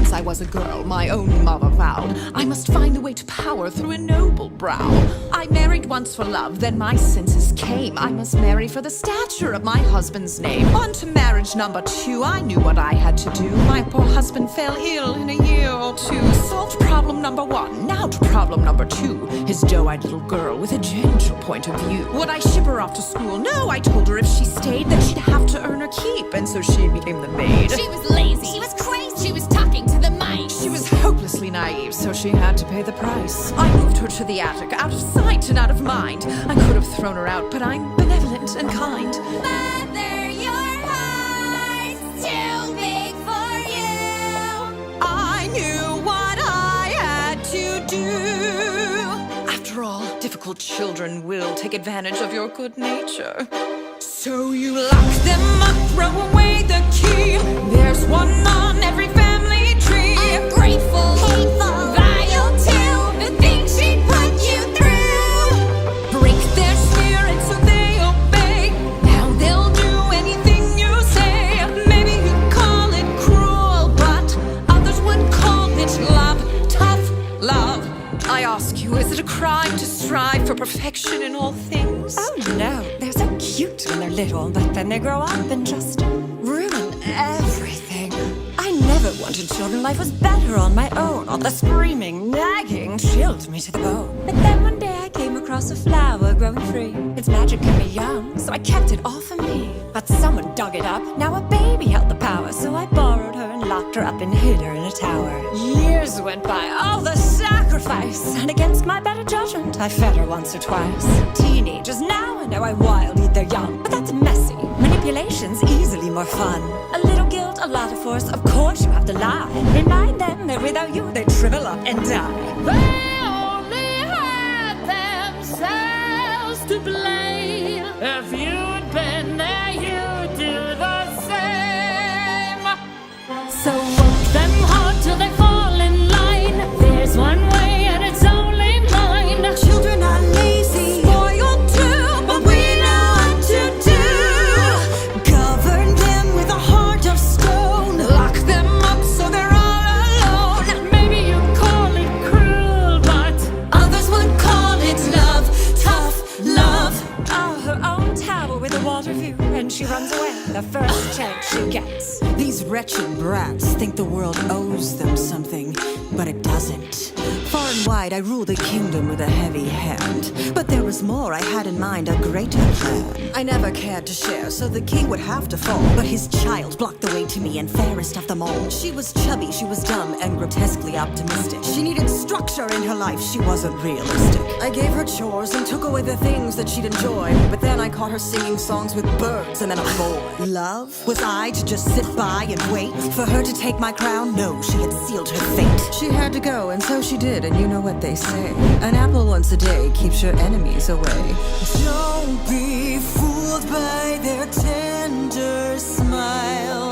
since I was a girl, my own mother vowed I must find a way to power through a noble brow. I married once for love, then my senses came. I must marry for the stature of my husband's name. On to marriage number 2, I knew what I had to do. My poor husband fell ill in a year or 2. Solved problem number 1, now to problem number 2. His doe-eyed little girl with a gentle point of view. Would I ship her off to school? No, I told her if she stayed that she'd have to earn her keep, and so she became the maid. She was lazy, she was crazy, she was talking to the mice. She was hopelessly naive, so she had to pay the price. I moved her to the attic, out of sight and out of mind. I could have thrown her out, but I'm benevolent and kind. Mother, your heart's too big for you. I knew what I had to do. After all, difficult children will take advantage of your good nature. So you lock them up, throw away the key. There's one on every family tree. Ungrateful, hateful, vile too. The things she put you through. Break their spirit so they obey. Now they'll do anything you say. Maybe you call it cruel, but others would call it love. Tough love. I ask you, is it a crime to strive for perfection in all things? Oh no, they're so cute when they're little, but then they grow up and just ruin everything. I never wanted children, life was better on my own. All the screaming, nagging chilled me to the bone. But then one day I came across a flower growing free. Its magic kept me young, so I kept it all for me. But someone dug it up, now a baby held the power. So I borrowed her and locked her up and hid her in a tower. Years went by, all the sacrifice, and against my better judgment, I fed her once or twice. Teenagers now, I know I wild eat their young, but that's messy. Manipulation's easily more fun. A little guilt, a lot of force, of course you have to lie. Remind them that without you they shrivel up and die. They only had themselves to blame. If you'd been there, you'd do the same. So work them hard till they fall in line. There's one way and it's only mine. Children are lazy, spoiled too, but we know what to do. Govern them with a heart of stone. Lock them up so they're all alone. Maybe you call it cruel, but Others would call it love, tough love. Oh, her own tower with a water view, and she runs away the first chance she gets. These wretched brats think the world owes them something, but it doesn't. Far and wide I rule the kingdom with a heavy hand, but there was more. I had in mind, a greater plan. I never cared to share, so the king would have to fall. But his child blocked the way to me, and fairest of them all. She was chubby, she was dumb, and grotesquely optimistic. She needed structure in her life, she wasn't realistic. I gave her chores and took away the things that she'd enjoy, but then I caught her singing songs with birds and then a boy. Love? Was I to just sit by and wait for her to take my crown? No, she had sealed her fate. She had to go, and so she did, and you know what they say. An apple once a day keeps your enemies away. Don't be fooled by their tender smile.